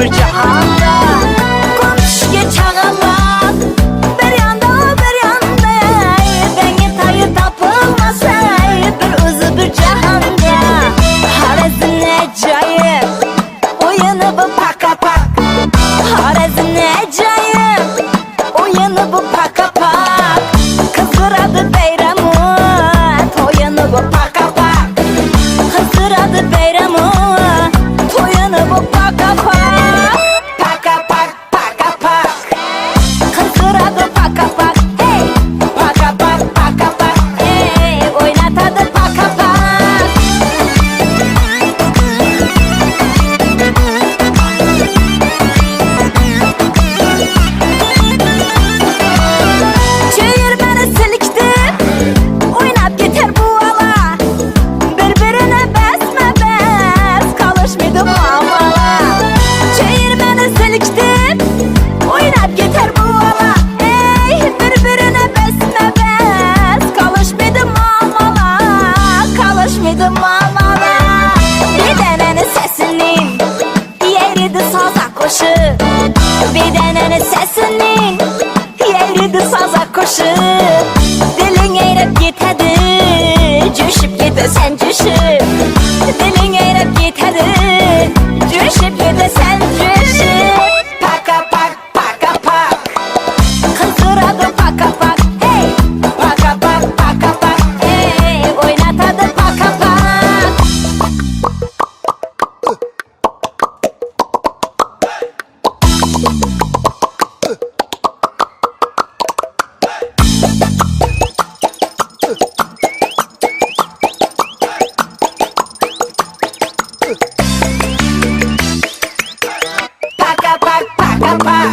bir cihanda. Komşuya çağalar bir yanda bir yanda, beni tayı tapılmasa bir özü bir cihanda. Harazın acayip oyunu bu paka pak, Harazın acayip oyunu bu paka pak. Kızıradı beyramı toyunu bu paka pak, Kızıradı beyramı toyunu bu paka pak. Paka pak paka pak, Kızıradı paka pak, hey paka pak paka pak, hey oynatadı paka pak. Çevirmeni silikti oynap yeter bu ala, birbirine besme bes kalışmıydı muamala. Çevirmeni silikti oynap yeter bu ala, ey birbirine besme bes kalışmıydı muamala, kalışmıydı muamala. Bir denenin sesinin yeriydi saza koşu, bir denenin sesinin yeriydi saza koşu. Dilin eğrep gitedi, düşüp gide sen düşüp. Dilin eğrep gitedi, düşüp gide sen düşüp. Paka pak paka pak, Kızıradı paka pak, hey paka pak paka pak, hey oynatadı paka pak. Paka pak paka pak,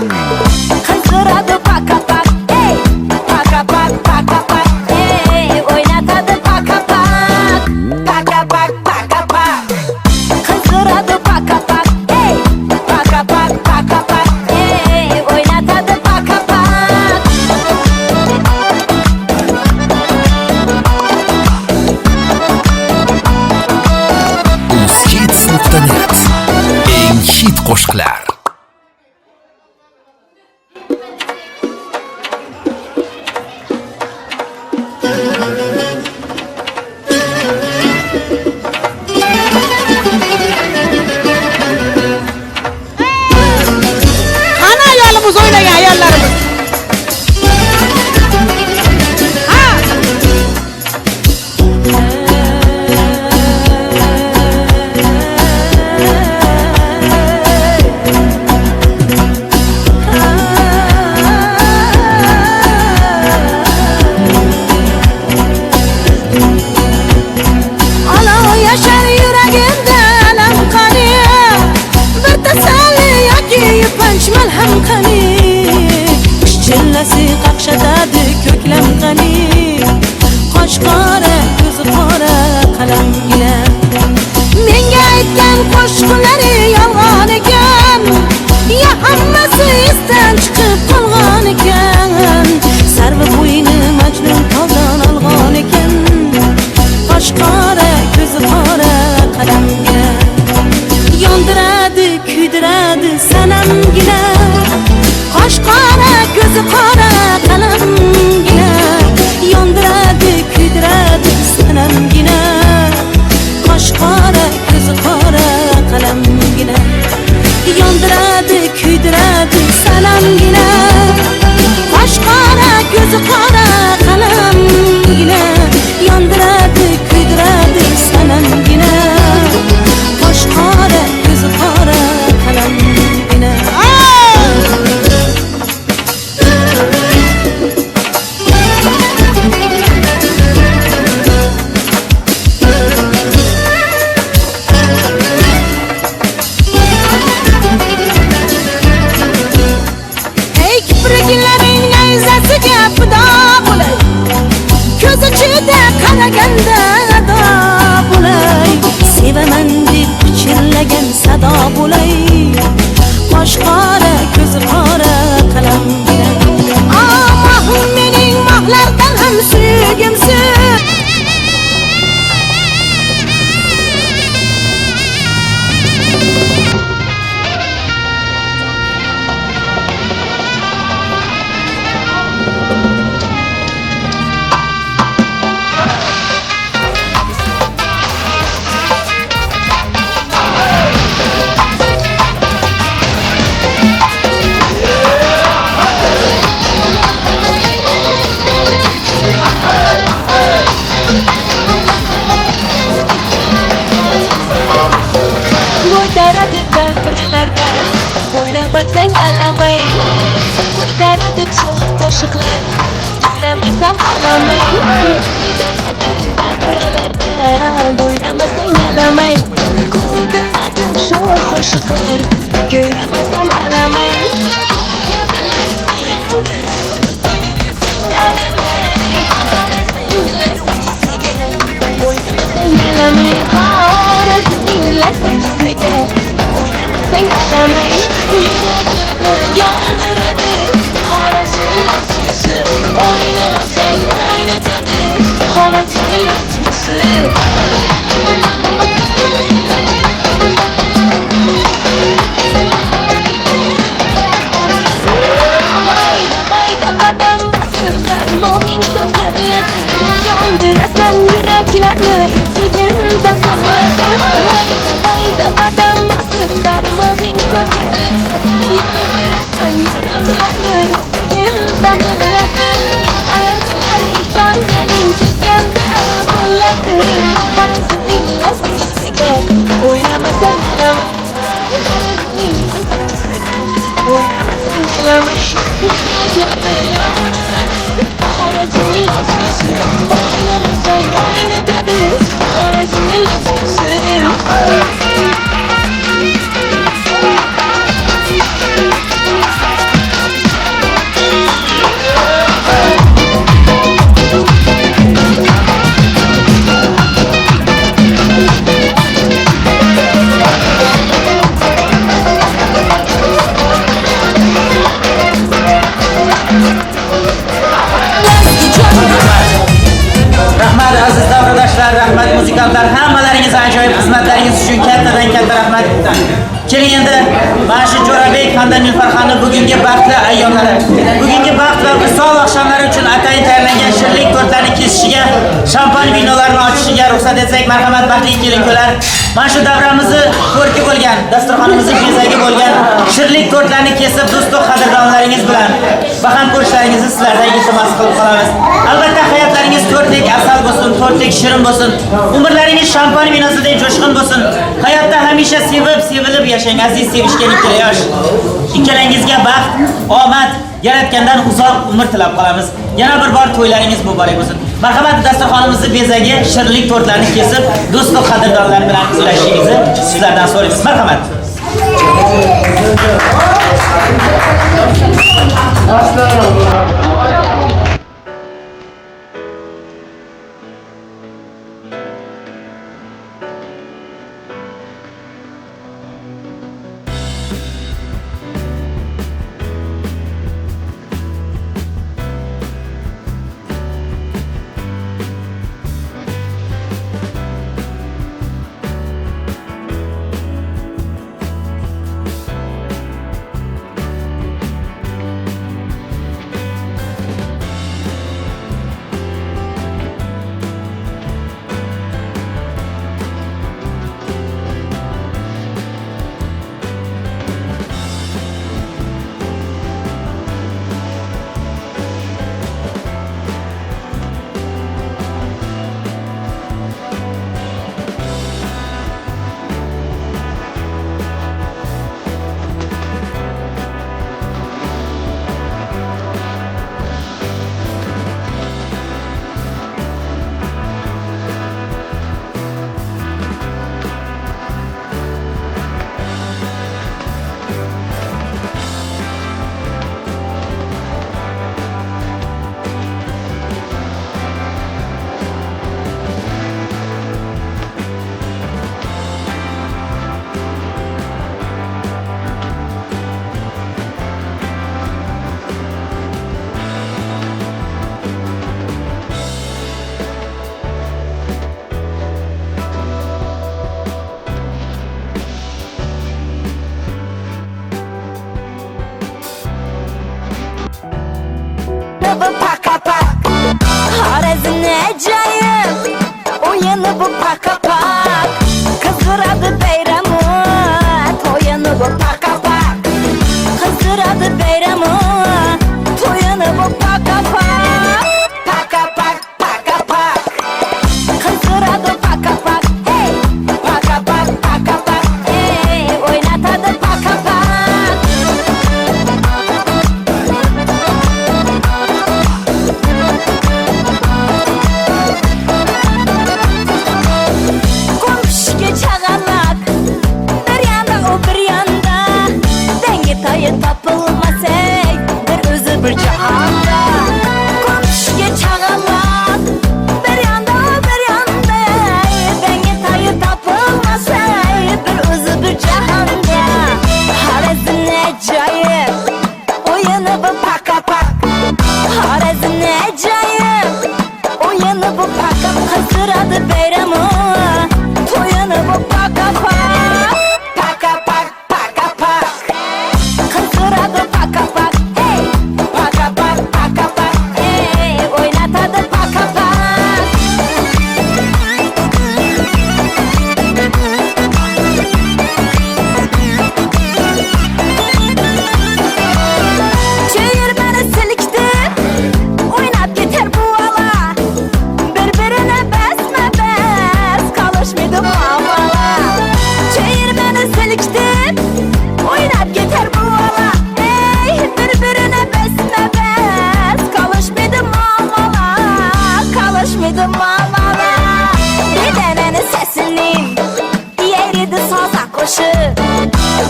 Kızıradı paka pak, hey paka pak paka pak, hey oynatadı paka pak. Paka pak paka pak, Kızıradı paka pak, hey paka pak paka pak, hey oynatadı paka pak. Uzhits.net eng hit qo'shiqlar. Ana ayolimiz oynagan ayollarimiz. Ha! Ana yaşar yüreğimde alam kanıyor, bir teselli yoki yupanch malham qani. Qish chillasi qaqshatadi ko'klam qani, qosh qora ko'zi qora qalamgina. Menga aytgan qo'shiqlari yolg'on ekan, ya hammasi esdan chiqib qolgan ekan. Sarvi bo'yni majnun toldan olgan ekan, qosh qora ko'zi qora qalamgina. Yondiradi kuydiradi sanamgina, qosh qora ko'zi qora qalamgina. Yondiradi kuydiradi sanamgina, qosh qora ko'zi qora qalamgina. Yondiradi kuydiradi sanamgina, qosh qora ko'zi qora qalamgina. Yondiradi kuydiradi sanamgina, qosh qora ko'zi qora qalamgina. Oynamaktan alamayım. Kurtardık soğuk boşluklar. Dinlemezsem alamayım. Oynamaktan alamayım. Kurtardık soğuk boşluklar. Göremezsem alamayım. Rahmat muzikanlar, hammalaringiz ajoyib xizmatlaringiz uchun katta rahmat. Keling endi mana shu Jurabek hamda Nilüfer xonning bugungi baxtli ayyomlari, bugungi baxt va visol oqshomlari uchun atayin tayyorlangan shirinlik tortlarini kesishiga, shampan vinolarni ochishiga ruxsat etsak, marhamat baxtli kelinko'lar. Mana shu davramizni ko'rki bo'lgan, dasturxonimizni bezagi bo'lgan shirinlik tortlarini kesib, do'stlik qadrdonlaringiz bilan baham ko'rishlaringizni sizlardan iltimos qilib qolamiz. Albatta hayotlaringiz to'rtlik asal bo'lsin, to'rtlik shirin bo'lsin. Umrlaringiz shampan vinosidek jo'shqin bo'lsin. Hayotda hamisha sevilib yashang, aziz sevishgan ikkala yosh. Ikkalangizga baxt, omad, yaratgandan uzoq umr tilab qolamiz. Yana bir bor to'ylaringiz muborak bo'lsin. Marhamat, dasturxonimizni bezagi shirinlik tortlarini kesib, do'stlik qadrdonlar bilan ulashingizni sizlardan so'raymiz. Marhamat. bu paka pak, Harezin ecayım, uyanı bu paka pak. Kızır adı beyramı, toyanı bu paka pak. Kızır adı beyramı, toyanı bu paka pak. Paka pak, paka pak. Kızır adı paka pak, hey. Paka pak, hey. Oyna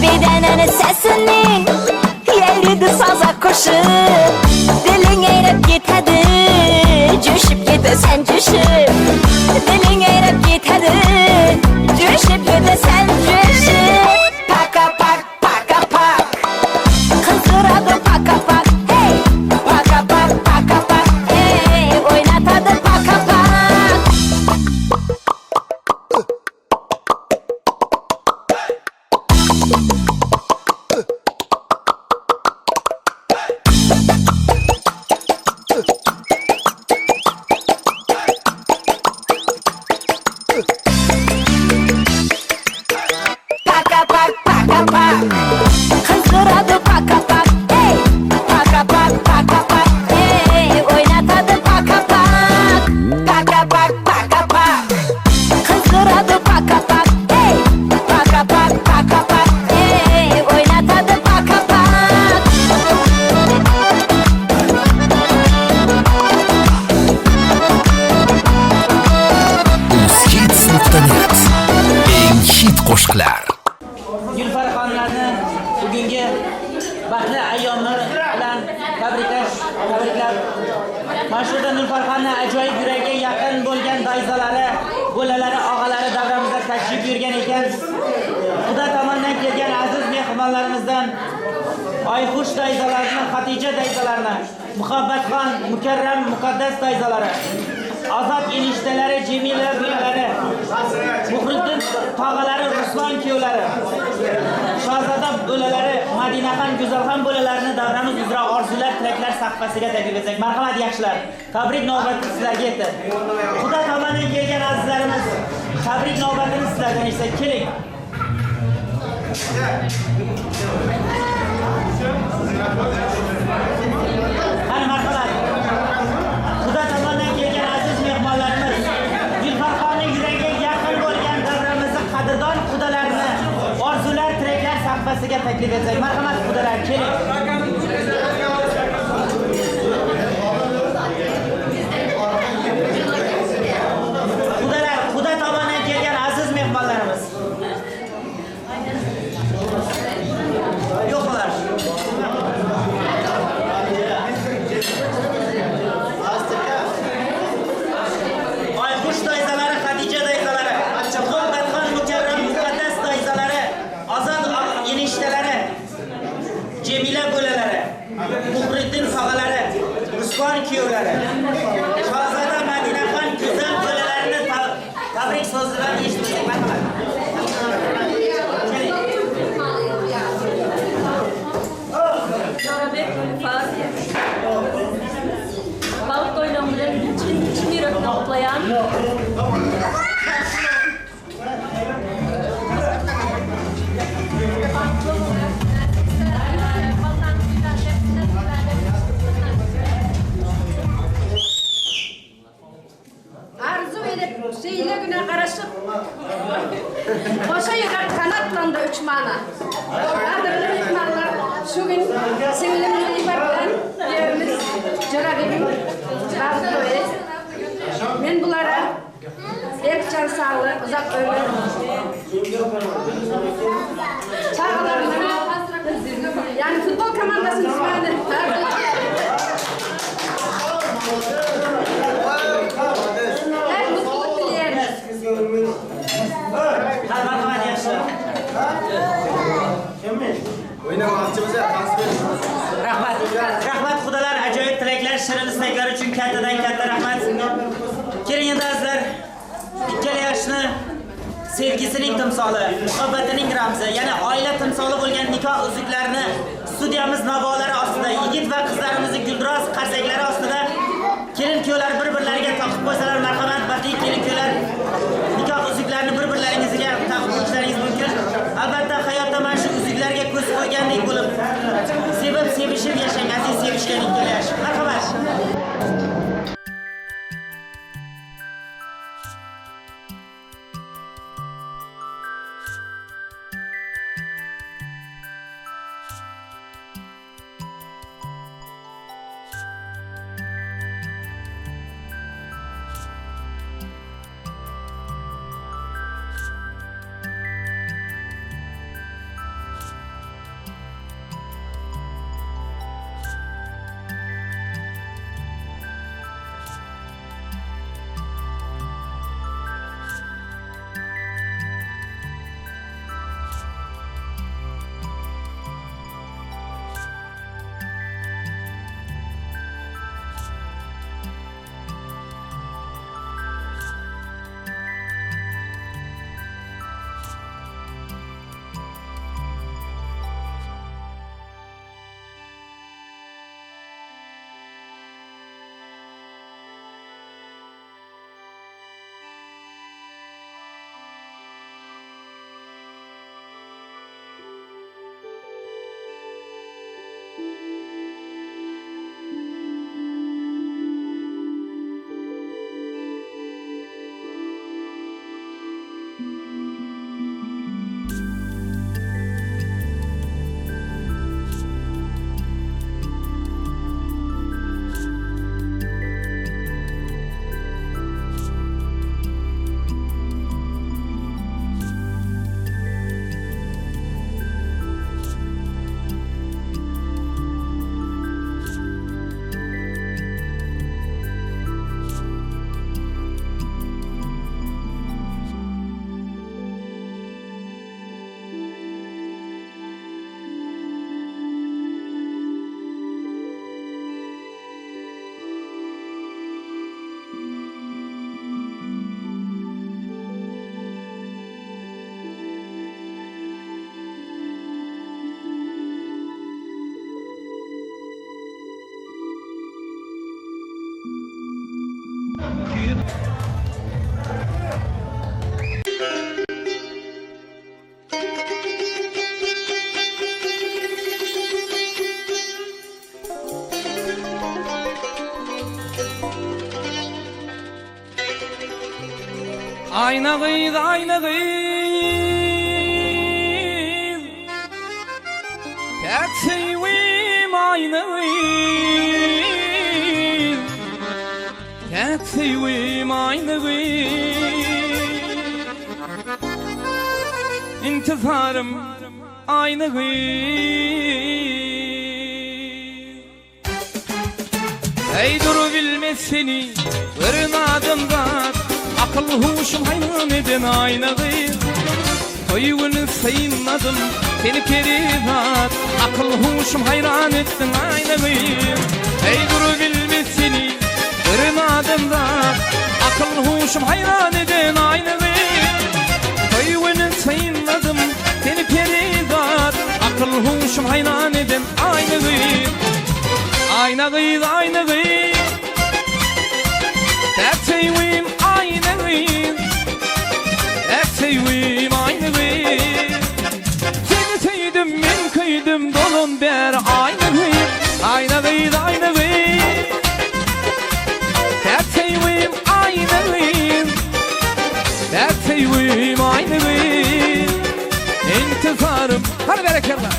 Bedenini sesini yeridi saza koşup Dilin eğrep gitedi Cüşüp gidesen cüşüp Dilin eğrep gitedi Cüşüp gidesen cüşüp Paka pak paka pak Kızdırады paka pak hey Paka pak paka pak hey Oynatadı paka pak Paka pak paka pak Kızdırады paka pak hey Paka pak paka pak hey Oynatadı paka pak Paka pak paka pak Kızdırады paka pak hey Paka pak paka pak hey Oynatadı paka pak Uzhits.net Eng hit qo'shiqlar. Nilüfer xonlarni bugungi baxtli ayyomlar bilan tabriklab. Mashhurda Nilüfer xonni ajoyib yuragiga yaqin bo'lgan dayzalari, bo'lalari, og'alari davramizda tashrif buyurgan ekan. Xudo tomonidan kelgan aziz mehmonlarimizdan Oyxush dayzalarini, Xatija dayzalarini, Muhabbatxon, Mukarram, Muqaddas dayzalari, Azod enishtalari, Jamila bo'lalari, Muhriddin tog'alari, Ruslan kuyovlari, Shahzoda bo'lalari, Madinaxon, Go'zalxon bo'lalarini davramiz uzra orzular, tilaklar sahifasiga taklif etsak. Marhamat yaxshilar. Tabrik navbati sizlarga yetdi. Xudo tomonidan kelgan azizlarimiz, tabrik navbatini sizlardan eshitsak. Keling. Qani marhamat. Xudo tomonidan kelgan aziz mehmonlarimiz, Nilüfer xonni yuragiga yaqin bo'lgan davramizning qadrdon xudolarini orzular, tilaklar sahifasiga taklif etsak. Marhamat xudolar, keling. Xudolar, Xudo tomonidan kelgan aziz mehmonlarimiz. Yo'qlar. Oyxush dayzalari, Xatija dayzalari, Muhabbatxon, Mukarram, Muqaddas dayzalari, Azod enishtalari, Jamila bo'lalari, Muhriddin tog'alari, Ruslan kuyovlari, Shahzoda Madinaxon, Go'zal bo'lalarini tabrik so'zlarini eshitsak. Marhamat. Jurabek, Nilüfer. Balık oynamları için yürekten otlayan. Arzu edip şeyle güne karışıp boşa yıkar kanatlandı uçmana. Adırlı mehmanlar şu gün singlim Nilüfer bilen yerimiz Jurabek'in bazı koyuz. Men bulara pek can sağlığı, uzak ömür. Çağlarına yani futbol komandasının ismini her mutluluk dileriz. Marhamat yaxshilar. Rahmat. Rahmat xudolar, ajoyib tilaklar, shirin istaklar uchun kattadan katta rahmat. Keling endi azizlar, ikkala yoshni sevgisining timsoli, muhabbatining ramzi, ya'ni oila timsoli bo'lgan nikoh uzuklarini studiyamiz navolari ostida, yigit va qizlarimizning guldiroz qarsaklari ostida kelin kuyovlar bir-birlariga taqib qo'ysalar, marhamat, baxtli kelin kuyovlar nikoh uzuklarini bir-birlaringizga taqib qo'yishlaringiz mumkin. Albatta hayotda mana shu uzuklarga ko'z qo'ygandek bo'lib, sevib sevishib yashang, aziz sevishgan ikkala yosh. Marhamat. Ayna kıyız, ayna kıyız. Pek sevim ayna kıyız. Pek sevim ayna kıyız. İntizarım ayna kıyız. Ey duru bilmez seni ırnadından akıl huşum hayran eden ayna kıyız. Toyunu sayınladım seni perivat akıl huşum hayran ettin ayna kıyız. Ey duru bilmez seni ırnadından akıl huşum hayran eden ayna kıyız. Toyunu sayınladım seni perivat akıl huşum hayran eden ayna kıyız. Ayna kıyız, ayna kıyız. Hep sevim ayna kıyız. Hep sevim ayna kıyız. Seni sevdim ben kıydım dolun ber ayna kıyız. Ayna kıyız, ayna kıyız. Hep sevim ayna kıyız. Hep sevim ayna kıyız. İntizarım hadi bereketle.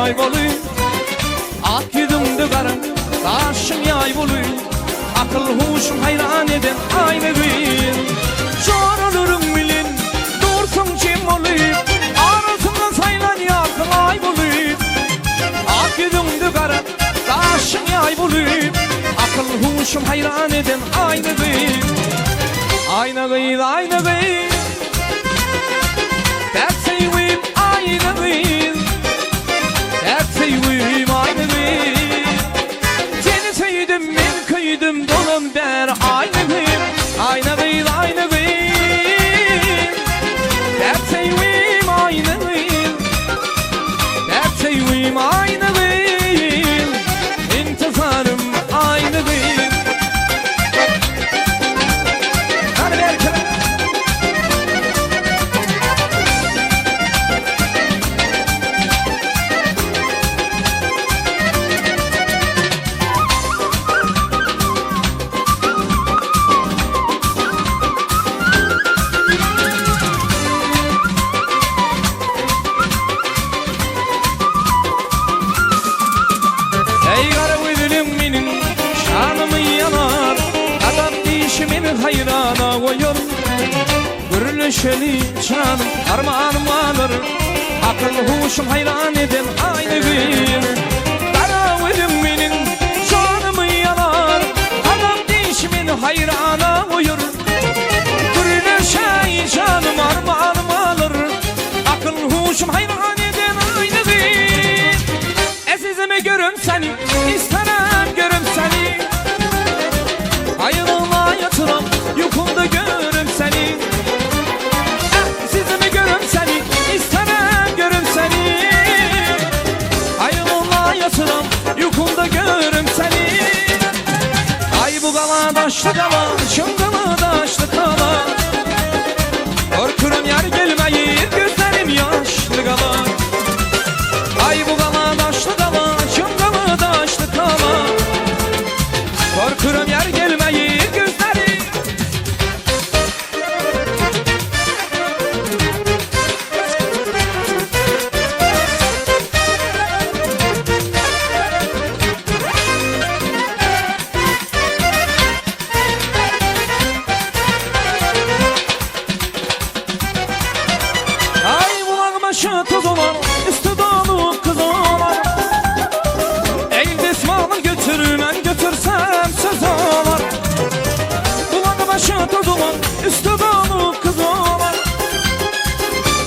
Ay boluy, ak yüzümde karım, taşım yay boluy. Akıl huşum hayran eden ayna kıyız. Çoğrulurum bilin, dursun kim oluy. Arasında saylan yakın ay boluy. Ak yüzümde karım, taşım yay boluy. Akıl huşum hayran eden ayna kıyız. Ayna kıyız, ayna kıyız. Hep sevim ayna kıyız. Hep sevim ayna kıyız. Seni sevdim ben kıydım dolun ber ayna kıyız. Ayna kıyız, ayna kıyız. Hep sevim ayna kıyız. Hep sevim ayna kıyız. İntizarım ayna kıyız. Hadi berkele. Hayrana koyur gürleşeli canım armağanım alır. Akıl huşum hayran eden aynı gün. Kara ölüm benim canımı yalar. Adam değişimin hayrana koyur gürleşeli canım armağanım alır. Akıl huşum hayran eden aynı gün. Esizimi görüm seni, istemem görüm seni. Ayrılığa yatıram, yukumda görüm seni. Sizimi görüm seni, istemem görüm seni. Ayrılığa yatıram, yukumda görüm seni. Ay bu kala daşlı kala, şıngalı daşlı kala. Korkurum yer gelmeyi, gözlerim yaşlı kala. Ay bu kala daşlı kala, şıngalı daşlı kala. Korkurum yer gelmeyi. Toz olan, üstü dolu kız olan. Elde ismamı götürmem, götürsem söz olan. Kulağına başı toz olan, üstü dolu kız olan.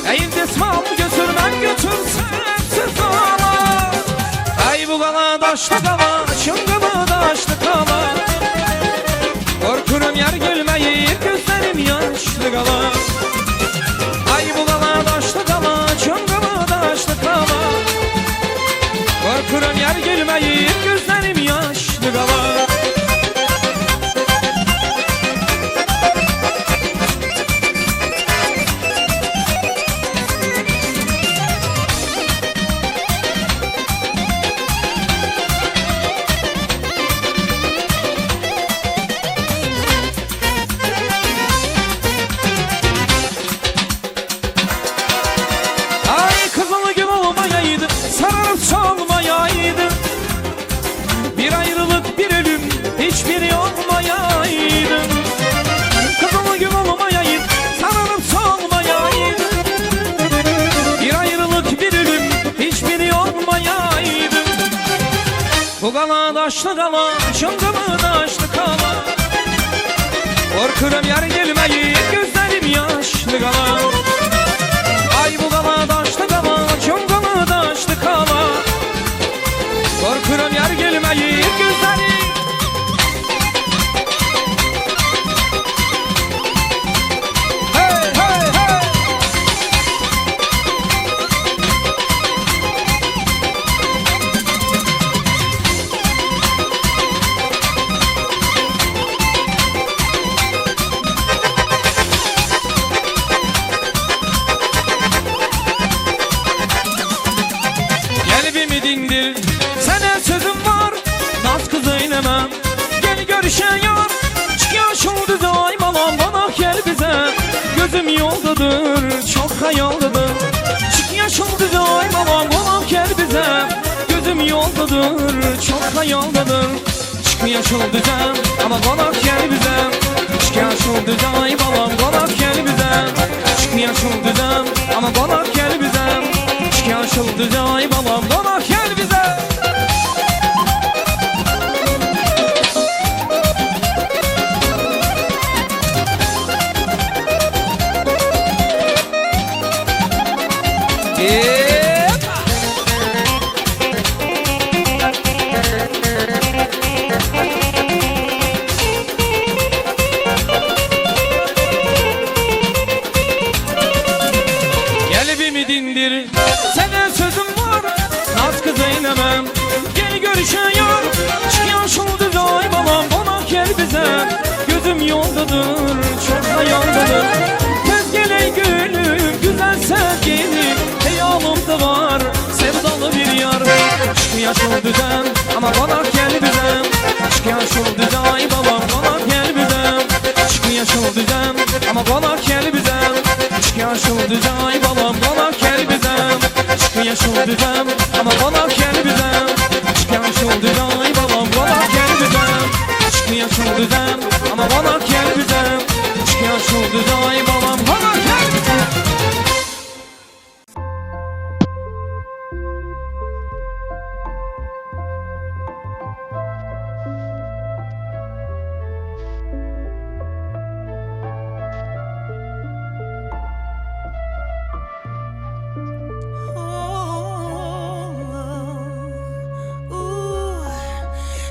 Elde ismamı götürmem, götürsem söz olan. Ay bu kala daşlı kala, şıngalı daşlı kala. Korkurum yer daşlı kala, çıngımı daşlı kala. Korkuram yar gelmeyi, gözlerim yaşlı kala. Ay bu kala daşlı kala, çıngımı daşlı kala. Korkuram yar gelmeyi, gözlerim. Hey hey hey. Dindir, sana sözüm var, naz kız eylemem. Gel görüşen yar, çıkıyor şurada zay balam, bana gel bize. Gözüm yoldadır, çok hayaldadır. Çıkıyor şurada zay balam, bana gel bize. Gözüm yoldadır, çok hayaldadır. Çıkıyor şurada ama bana gel bize. Çıkıyor şurada zay balam, bana gel bize. Çıkıyor şurada ama bana gel bize. Çıkıyor şurada zay balam, bana gel bize. Gelbimi dindir, sana sözüm var, naz kız eylemem. Gel görüşen yar, çıkıyor şurada zay balam, bana gel bize. Gözüm yoldadır, çok hayaldadır. Tez gel ey gülüm, güzel sevgilim. Hayalımda var, sevdalı bir yar. Çıkıyor şurada ama bana gel bize. Çıkıyor şurada zay balam, bana gel bize. Çıkıyor şurada ama bana gel bize. Çıkıyor şurada zay balam, bana gel bize. Çıkıyor şurada ama bana gel bize. Çıkıyor şurada zay balam, bana gel bize. Çıkıyor şurada ama bana gel bize. Çıkıyor şurada zay balam, bana gel bize.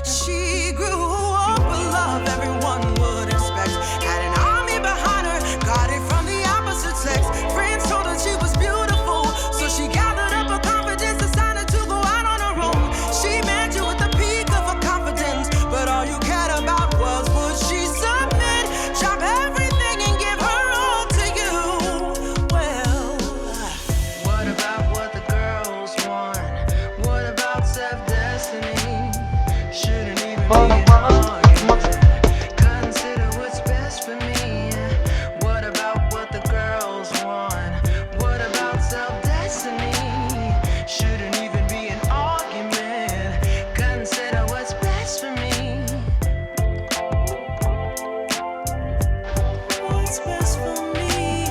She grew up with love everyone would expect. Had an army behind her, got it from the opposite sex. Friends told her she was beautiful, so she gathered up her confidence, decided to go out on her own. She met you at the peak of her confidence, but all you cared about was would she submit, drop everything and give her all to you. Well, what about what the girls want? What about self-destiny? Shouldn't even be an argument. Consider what's best for me. What about what the girls want? What about self-destiny? Shouldn't even be an argument. Consider what's best for me. What's best for me?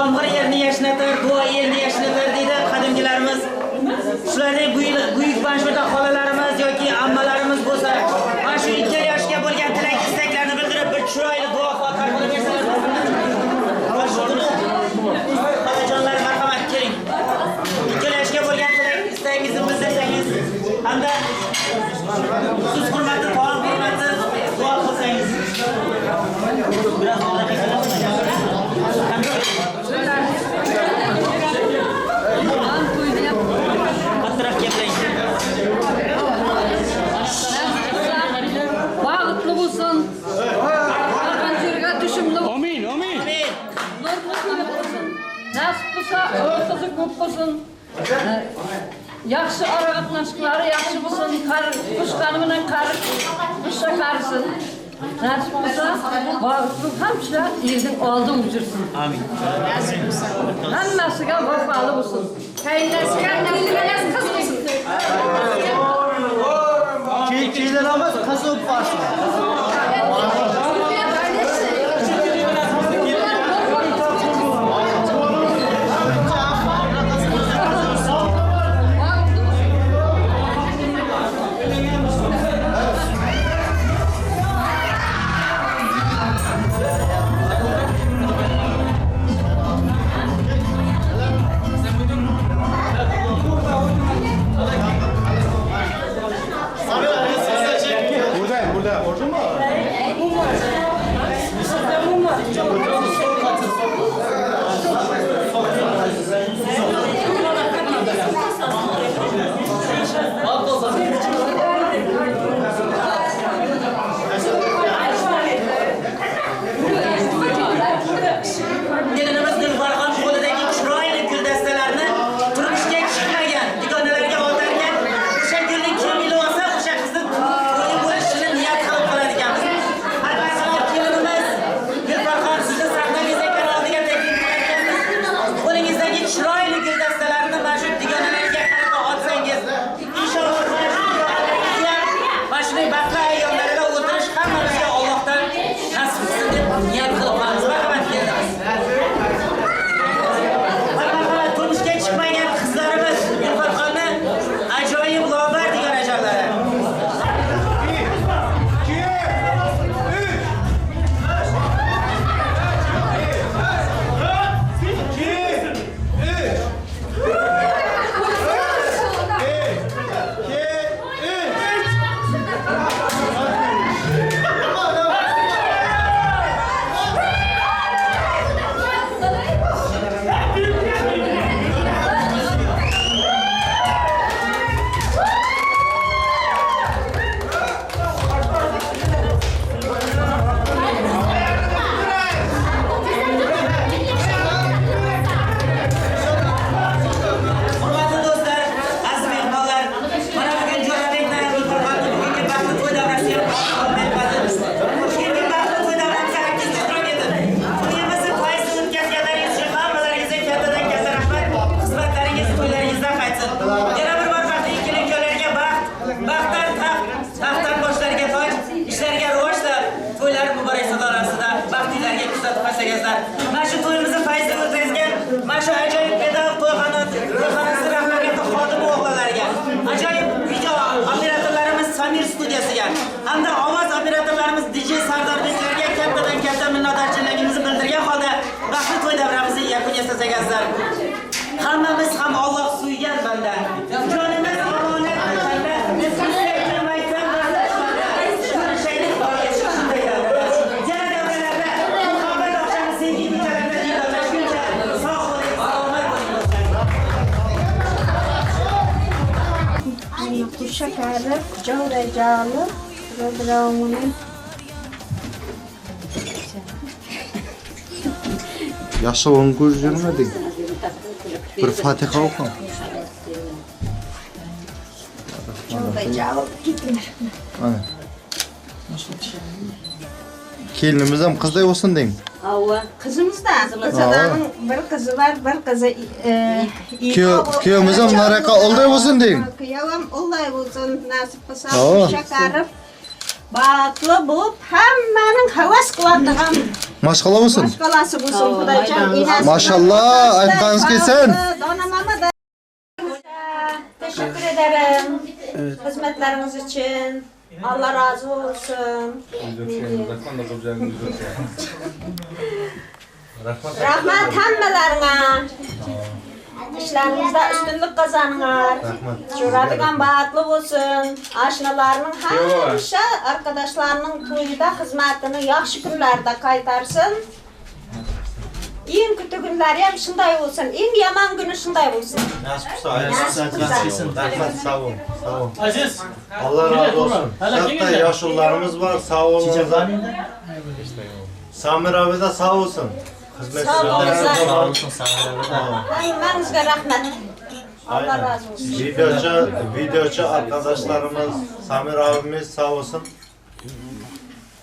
yomg'ir yerni yashnatar, duo elni yashnatar deydi qadimgilarimiz. Shularning buyuk banshota xolalarimiz yoki ammalarimiz bo'lsa, mana shu 2 yoshga bo'lgan tilak istaklarni bildirib bir chiroyli duo xabar qilib Xolajonlar marhamat keling. 2 yoshga bo'lgan tilak istagingizni bildirsangiz hamda siz hurmatli taom hurmatli duo qilsangiz. Biraz Bağıtlı olsun. Arkancırga düşümlü olsun. Amin, amin. Nurlu kılık olsun. Nasip olsa ortası köp olsun. Yaxşı ara atnaşıkları yaxşı olsun. Kuşkanımla kuşa karısın. Nasip olsa bağıtlı hamşıra yerden aldın uçursun. Amin. Annesine vefalı olsun. Kendisine kendine kız olsun. Şeyler ama kazıp varsın. Burada. Orada mı? Gelinimiz Nilüfer'in qo'lidagi chiroyli guldastalarini turmushga chiqmagan dugonalarga oldirgan o'sha gulning kim yili olsa o'sha qizni to'yi bo'lishini niyat qilib qiladiganmiz. Albatta kelinimiz Nilüfer sizni sahnangizdagi oldiga taklif qilayotganmiz. Qo'lingizdagi chiroyli guldastalarini mana shu dugonalarga qarata otsangiz, inshaalloh mana shunday baxtli ayyomlarda o'tirish hammamizga Allohdan nasib qilsin deb niyat qilib qolamiz. Marhamat keldingiz. Turmushga chiqmagan qizlarimiz Nilüfer'ni ajoyib lobar degan ajollari. Hurmatli do'stlar, aziz mehmonlar, mana bugun Jurabekdan Nilüfer'ni bugungi baxtli to'y davrasiga Toshkentga baxtli to'y davramizga aktiv ishtirok eting. To'yimizni foizsiz o'tkazganlaringiz uchun hammalaringizga kattadan katta rahmat. Xizmatlaringiz to'ylaringizdan qaytsin. Yana bir bor baxtli kelin-kuyovlarga baxtdan taxtdan boshlariga toj, ishlariga rivoj tilab, to'ylar muborak sadorasida baxtlilarga kuzatib qolsangizlar. Mana shu to'yimizni foizsiz o'tkazgan, mana shu ajoyib pedagog to'yxonasi rahbariyati xodimi o'g'illarga, ajoyib video operatorlarimiz Samir studiyasiga hamda ovoz operatorlarimiz DJ Sardorbeklarga kattadan katta minnatdorchiligimizni bildirgan holda baxtli to'y davramizni yakun yasasangizlar. Hammamiz ham Alloh suygan banda. Jonimiz omonat banda. Şekerli, cavrecalı, programının Yaşlı onu görmedik. Bir Fatiha oku. cavrecalı gittiler. Aynen. Kelinimiz hem kızday olsun deyin. Allah, kızımız da. Kızının bir kızı var, bir kızı Köyümüz hem naraka olday olsun deyin. Kıyalım olday olsun, nasip kısa, Oo. şekerli. Batlı bulup hemmenin havas kıladığım Maşallah olsun. başkalası bulsun Kudaycan. İnanç. Maşallah, aytkanız kelsen. Donamama da. Teşekkür ederim. Hizmetleriniz için. Allah razı olsun. Rahmet hammelerine. İşlerinizde üstünlük kazanır. Jurabek'an baatlı olsun. Aşnalarının hemşe arkadaşlarının toyda hizmetini yaxşı günlerde kaytarsın. En kötü günler hem şunday olsun. En yaman günü şunday olsun. Sağ olun. Aziz. Allah razı olsun. Hatta yaşlılarımız var. Sağ olun. Samir abi de sağ olsun. Sağ olun. Hemmenizge rahmet. Allah razı olsun. Videocu arkadaşlarımız, Samir abimiz sağ olsun.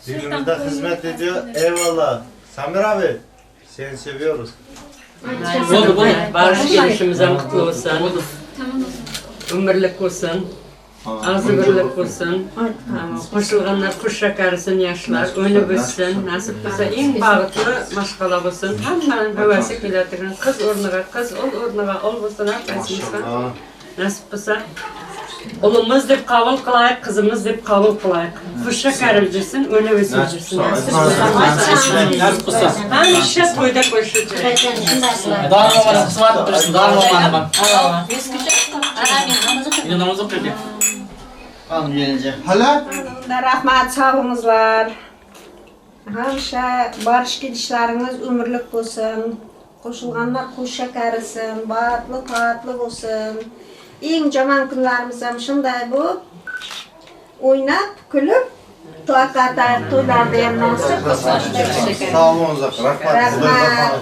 Düğünümüzde hizmet ediyor. Eyvallah. Samir abi, seni seviyoruz. Barış gelişimize mutlu olsun. Ömürlük olsun. Azgırlık olsun. Koşulganlar kuş şekersin yaşlar. Önü büssün. Nasip olsa en bağıtlı maşgala olsun. Hemen havası geletirin. Kız ornuğa, kız ornuğa olmasına kaçmışsa. Nasip olsa. Oğlumuz dep kabul kılayık, kızımız dep kabul kılayık. Kuş şekercilsin, önü büssüncüsün. Nasip olsa. Hem işe toyda koşucu. Darmamanı kısmat dursun, darmamanı bak. Yine namazı kılıyor. Alın gelince. Hala? Rahmet sağlığınızlar. Hemşe barış gidişleriniz ömürlük olsun. Koşulganlar kuş şekerisin, baatlı taatlı olsun. En caman günlerimizde şunday bu. Oynap, külüp, tuakata, toylarda yanmasın. Sağ olun uzak. Rahmet.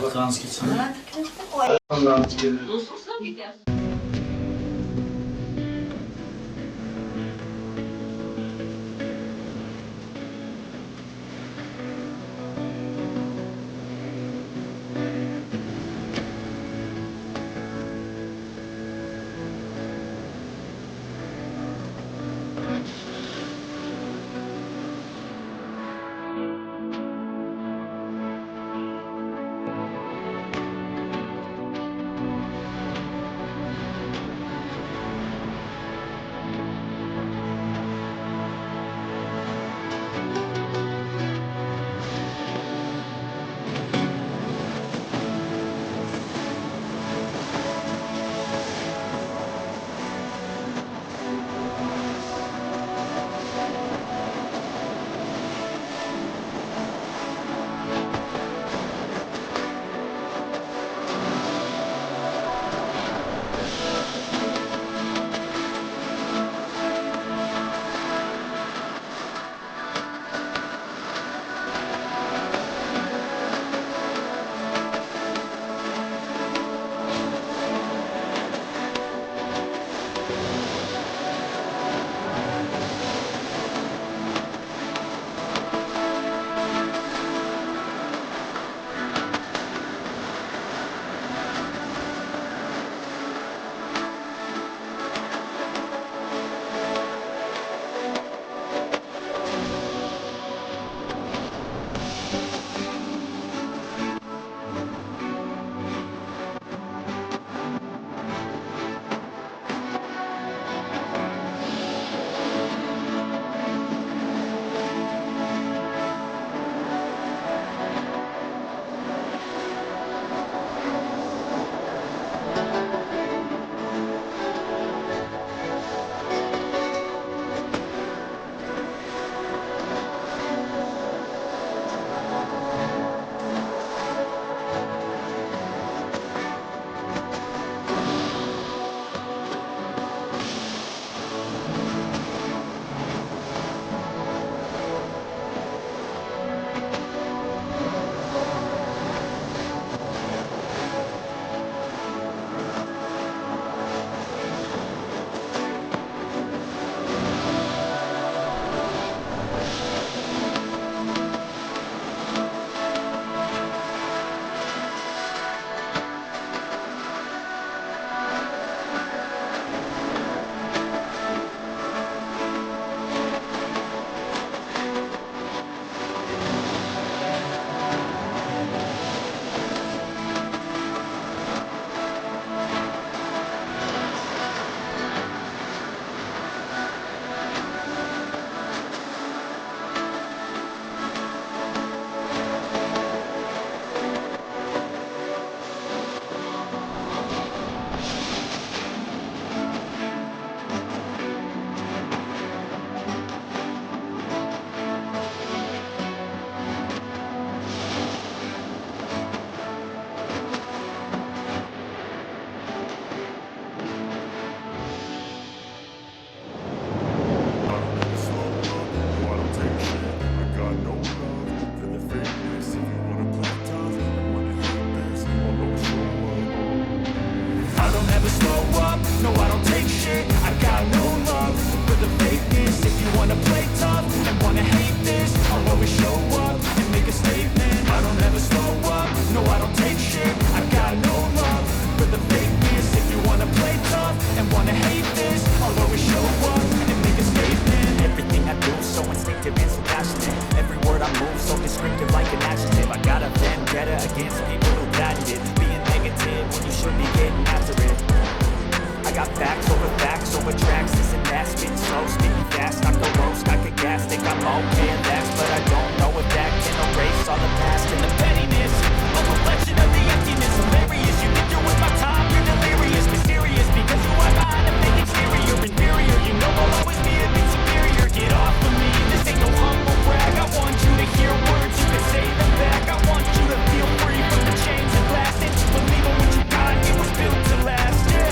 attracts this and that. Spitting slow, spitting fast, I could roast, I could gas. Think I'm okay at last, but I don't know if that can erase all the past and the pettiness. A reflection of the emptiness, hilarious. You think you're with my time, you're delirious, mysterious. Because you are behind a fake exterior, inferior. You know I'll always be a bit superior. Get off of me, this ain't no humble brag. I want you to hear words, you can say them back. I want you to feel free from the chains and blast. And to believe in what you got, it was built to last, yeah.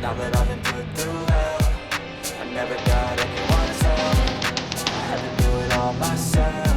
Now that I've been put through hell, I never got anyone's help. I had to do it all myself.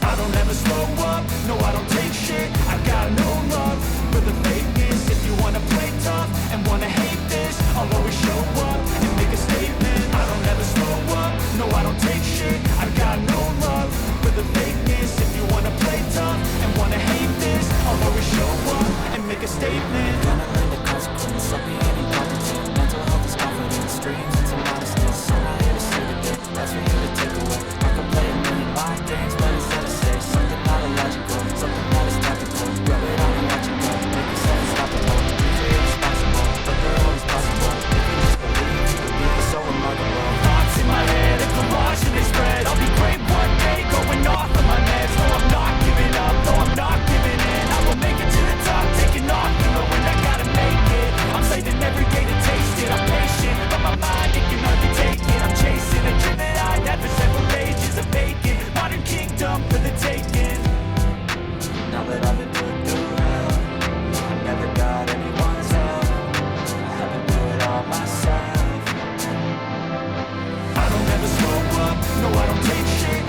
I don't ever slow up, no I don't take shit. I got no love for the fakeness. If you wanna play tough and wanna hate this, I'll always show up and make a statement. I don't ever slow up, no I don't take shit. I got no love for the fakeness. If you wanna play tough and wanna hate this, I'll always show up and make a statement. Gonna learn the consequence of being incompetent. Mental health is confidence, dreams and some modestness. I'm not here to save the day, that's for you to take away. I could play a million mind games, but instead I say something not illogical, something that is tactical. Rub it on and watch it go, make it so unstoppable. Things are irresponsible, but they're always possible. If you just believe, you could be so remarkable. Thoughts in my head, a collage and they spread. I'll be great one day, going off of my meds. No, I'm not giving up, no, I'm not giving in. I will make it to the top, taking off, you know when I gotta make it. I'm saving every day to taste it, I'm patient, but my mind, it can hardly take it. I'm chasing a dream that I had for several ages of vacant. Modern kingdom for the taking. Now that I've been put through hell, I never got anyone's help. I had to do it all myself. I don't ever slow up, no I don't take shit.